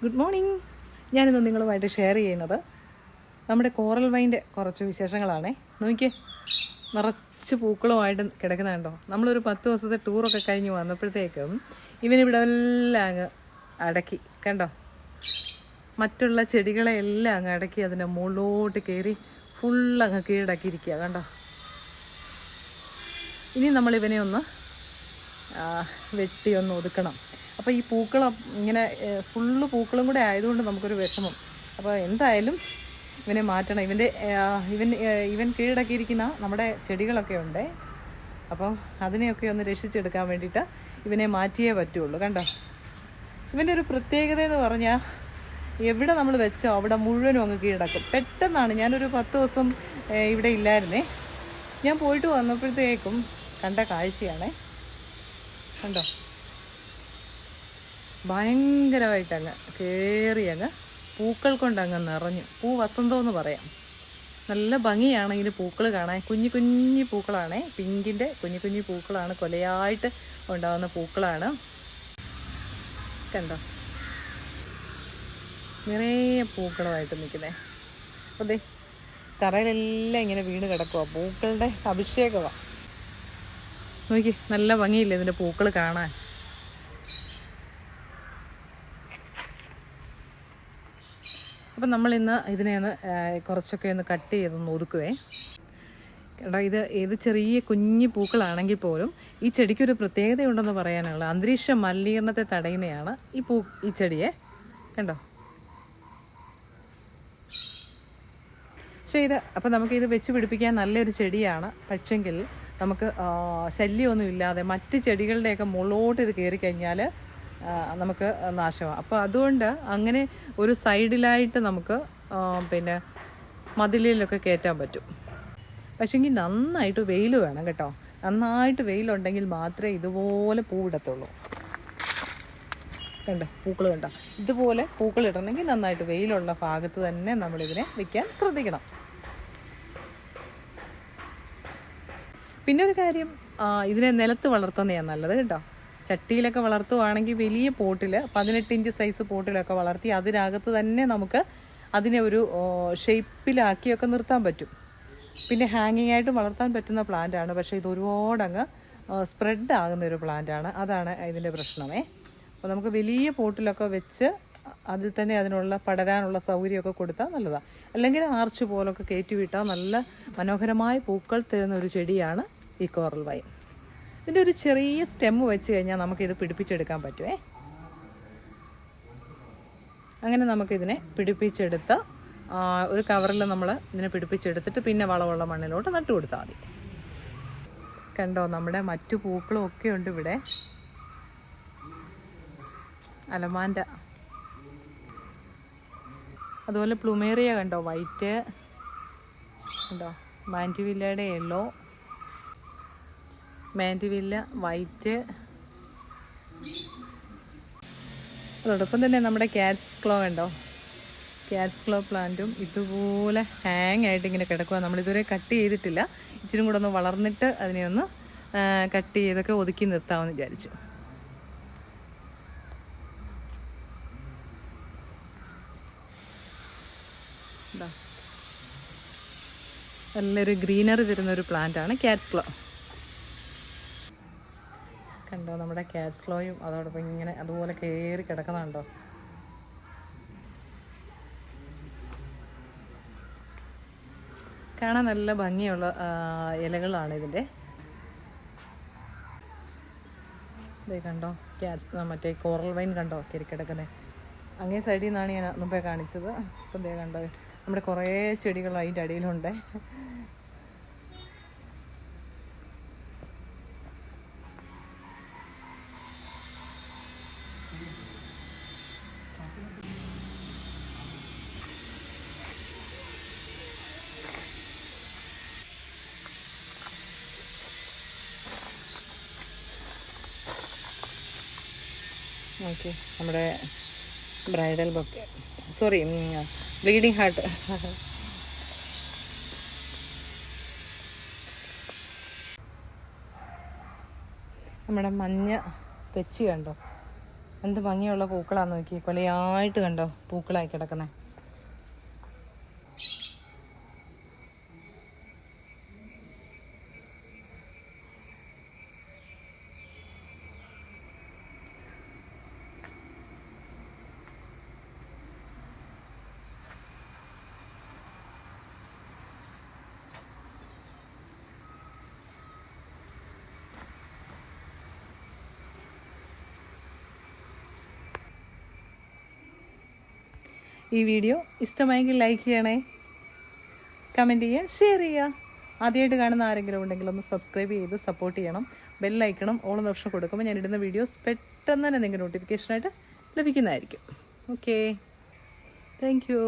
Good morning. ഞാനിന്ന് നിങ്ങളുമായിട്ട് share ചെയ്യുന്നത് നമ്മുടെ കോറൽ വൈൻ്റെ കുറച്ച് വിശേഷങ്ങളാണേ. നോക്കിയേ, നിറച്ച് പൂക്കളുമായിട്ട് കിടക്കുന്ന കണ്ടോ. നമ്മളൊരു 10 ദിവസത്തെ ടൂറൊക്കെ കഴിഞ്ഞ് വന്നപ്പോഴത്തേക്കും ഇവനിവിടെ എല്ലാം അങ്ങ് അടക്കി കണ്ടോ. മറ്റുള്ള ചെടികളെ എല്ലാം അങ്ങ് അടക്കി അതിൻ്റെ മുകളിലോട്ട് കയറി ഫുള്ളങ്ങ് കീഴടക്കിയിരിക്കുക കണ്ടോ. ഇനി നമ്മളിവനെ ഒന്ന് വെട്ടി ഒന്ന് ഒതുക്കണം. അപ്പോൾ ഈ പൂക്കളം ഇങ്ങനെ ഫുള്ള് പൂക്കളും കൂടെ ആയതുകൊണ്ട് നമുക്കൊരു വിഷമം. അപ്പോൾ എന്തായാലും ഇവനെ മാറ്റണം. ഇവൻ കീഴടക്കിയിരിക്കുന്ന നമ്മുടെ ചെടികളൊക്കെ ഉണ്ട്. അപ്പം അതിനെയൊക്കെ ഒന്ന് രക്ഷിച്ചെടുക്കാൻ വേണ്ടിയിട്ട് ഇവനെ മാറ്റിയേ പറ്റുള്ളൂ കണ്ടോ. ഇവൻ്റെ ഒരു പ്രത്യേകത എന്ന് പറഞ്ഞാൽ എവിടെ നമ്മൾ വെച്ചോ അവിടെ മുഴുവനും അങ്ങ് കീഴടക്കും പെട്ടെന്നാണ്. ഞാനൊരു 10 ദിവസം ഇവിടെ ഇല്ലായിരുന്നേ. ഞാൻ പോയിട്ട് വന്നപ്പോഴത്തേക്കും കണ്ട കാഴ്ചയാണേ കണ്ടോ. ഭയങ്കരമായിട്ടങ്ങ് കയറിയങ്ങ് പൂക്കൾ കൊണ്ടങ്ങ് നിറഞ്ഞു. പൂ വസന്തമെന്ന് പറയാം. നല്ല ഭംഗിയാണ് ഇതിന് പൂക്കൾ കാണാൻ. കുഞ്ഞു കുഞ്ഞു പൂക്കളാണേ, പിങ്കിൻ്റെ കുഞ്ഞു കുഞ്ഞു പൂക്കളാണ്, കൊലയായിട്ട് ഉണ്ടാകുന്ന പൂക്കളാണ് കണ്ടോ. നിറയെ പൂക്കളുമായിട്ട് നിൽക്കുന്നത്. അതെ, തറയിലെല്ലാം ഇങ്ങനെ വീണ് കിടക്കുക. പൂക്കളുടെ അഭിഷേകമാണ്. നോക്കി, നല്ല ഭംഗിയില്ലേ ഇതിൻ്റെ പൂക്കൾ കാണാൻ. അപ്പം നമ്മളിന്ന് ഇതിനെ ഒന്ന് കുറച്ചൊക്കെ ഒന്ന് കട്ട് ചെയ്തൊന്ന് ഒതുക്കുവേ കേട്ടോ. ഇത് ചെറിയ കുഞ്ഞു പൂക്കളാണെങ്കിൽ പോലും ഈ ചെടിക്കൊരു പ്രത്യേകതയുണ്ടെന്ന് പറയാനുള്ള അന്തരീക്ഷ മലിനീകരണത്തെ തടയുന്നതാണ് ഈ ചെടിയെ കണ്ടോ. പക്ഷേ അപ്പം നമുക്കിത് വെച്ച് പിടിപ്പിക്കാൻ നല്ലൊരു ചെടിയാണ്. പക്ഷെങ്കിൽ നമുക്ക് ശല്യമൊന്നും ഇല്ലാതെ മറ്റ് ചെടികളുടെയൊക്കെ മുകളിലോട്ട് ഇത് കയറിക്കഴിഞ്ഞാൽ നമുക്ക് നാശമാണ്. അപ്പോൾ അതുകൊണ്ട് അങ്ങനെ ഒരു സൈഡിലായിട്ട് നമുക്ക് പിന്നെ മതിലിലൊക്കെ കയറ്റാൻ പറ്റും. പക്ഷേങ്കിൽ നന്നായിട്ട് വെയിൽ വേണം കേട്ടോ. നന്നായിട്ട് വെയിലുണ്ടെങ്കിൽ മാത്രമേ ഇതുപോലെ പൂവിടത്തുള്ളൂ കണ്ടോ. പൂക്കൾ കണ്ടോ, ഇതുപോലെ പൂക്കൾ ഇടണമെങ്കിൽ നന്നായിട്ട് വെയിലുള്ള ഭാഗത്ത് തന്നെ നമ്മളിതിനെ വയ്ക്കാൻ ശ്രദ്ധിക്കണം. പിന്നെ ഒരു കാര്യം, ഇതിനെ നിലത്ത് വളർത്തുന്നതാണ് നല്ലത് കേട്ടോ. ചട്ടിയിലൊക്കെ വളർത്തുവാണെങ്കിൽ വലിയ പോട്ടിൽ 18 ഇഞ്ച് സൈസ് പോട്ടിലൊക്കെ വളർത്തി അതിനകത്ത് തന്നെ നമുക്ക് അതിനെ ഒരു ഷേപ്പിലാക്കിയൊക്കെ നിർത്താൻ പറ്റും. പിന്നെ ഹാങ്ങിങ് ആയിട്ട് വളർത്താൻ പറ്റുന്ന പ്ലാന്റാണ്. പക്ഷേ ഇത് ഒരുപാടങ്ങ് സ്പ്രെഡ് ആകുന്ന ഒരു പ്ലാന്റാണ്. അതാണ് ഇതിൻ്റെ പ്രശ്നമേ. അപ്പോൾ നമുക്ക് വലിയ പോട്ടിലൊക്കെ വെച്ച് അതിൽ തന്നെ അതിനുള്ള പടരാനുള്ള സൗകര്യമൊക്കെ കൊടുത്താൽ നല്ലതാണ്. അല്ലെങ്കിൽ ആർച്ച് പോലൊക്കെ കയറ്റി വിട്ടാൽ നല്ല മനോഹരമായ പൂക്കൾ തരുന്ന ഒരു ചെടിയാണ് ഈ കോറൽ വൈൻ. ഇതിൻ്റെ ഒരു ചെറിയ സ്റ്റെമ്മ് വെച്ച് കഴിഞ്ഞാൽ നമുക്കിത് പിടിപ്പിച്ചെടുക്കാൻ പറ്റുമേ. അങ്ങനെ നമുക്കിതിനെ പിടിപ്പിച്ചെടുത്ത് ഒരു കവറിൽ നമ്മൾ ഇതിനെ പിടിപ്പിച്ചെടുത്തിട്ട് പിന്നെ വളമുള്ള മണ്ണിലോട്ട് നട്ടു കൊടുത്താൽ മതി കണ്ടോ. നമ്മുടെ മറ്റു പൂക്കളും ഒക്കെ ഉണ്ട് ഇവിടെ. അലമാൻഡ, അതുപോലെ പ്ലുമേറിയ കണ്ടോ, വൈറ്റ് കണ്ടോ. മാൻറ്റിവില്ലയുടെ യെല്ലോ, മാൻറ്റിവില്ല വൈറ്റ്. അതോടൊപ്പം തന്നെ നമ്മുടെ ക്യാറ്റ്സ് ക്ലോ കണ്ടോ. ക്യാറ്റ്സ് ക്ലോ പ്ലാന്റും ഇതുപോലെ ഹാങ് ആയിട്ട് ഇങ്ങനെ കിടക്കുക. നമ്മളിതുവരെ കട്ട് ചെയ്തിട്ടില്ല. ഇച്ചിരി കൂടെ ഒന്ന് വളർന്നിട്ട് അതിനെ ഒന്ന് കട്ട് ചെയ്തൊക്കെ ഒതുക്കി നിർത്താമെന്ന് വിചാരിച്ചു. നല്ലൊരു ഗ്രീനറി തരുന്നൊരു പ്ലാന്റാണ് ക്യാറ്റ്സ് ക്ലോ കണ്ടോ. നമ്മുടെ ക്യാറ്റ്സ് ക്ലോയും അതോടൊപ്പം ഇങ്ങനെ അതുപോലെ കയറി കിടക്കുന്നുണ്ടോ. കാണാൻ നല്ല ഭംഗിയുള്ള ഇലകളാണ് ഇതിൻ്റെ. ഇതേ കണ്ടോ, മറ്റേ കോറൽ വൈൻ കണ്ടോ കയറി കിടക്കുന്നത്. അങ്ങേ സൈഡിൽ നിന്നാണ് ഞാൻ മുമ്പേ കാണിച്ചത്. ഇപ്പം ഇതേ കണ്ടോ, നമ്മുടെ കുറേ ചെടികൾ അതിൻ്റെ അടിയിലുണ്ട്. ഓക്കെ, നമ്മുടെ bridal bouquet, sorry bleeding heart. നമ്മുടെ മഞ്ഞ തെച്ചി കണ്ടോ. എന്ത് ഭംഗിയുള്ള പൂക്കളാന്ന് നോക്കി, കൊലയായിട്ട് കണ്ടോ പൂക്കളായി കിടക്കുന്നേ. ഈ വീഡിയോ ഇഷ്ടമായെങ്കിൽ ലൈക്ക് ചെയ്യണേ, കമൻറ്റ് ചെയ്യുക, ഷെയർ ചെയ്യുക. ആദ്യമായിട്ട് കാണുന്ന ആരെങ്കിലും ഉണ്ടെങ്കിൽ ഒന്ന് സബ്സ്ക്രൈബ് ചെയ്ത് സപ്പോർട്ട് ചെയ്യണം. ബെല്ലൈക്കണം ഓൾ എന്ന ഓപ്ഷൻ കൊടുക്കുമ്പോൾ ഞാൻ ഇടുന്ന വീഡിയോസ് പെട്ടെന്ന് തന്നെ നിങ്ങൾക്ക് നോട്ടിഫിക്കേഷനായിട്ട് ലഭിക്കുന്നതായിരിക്കും. Okay, thank you.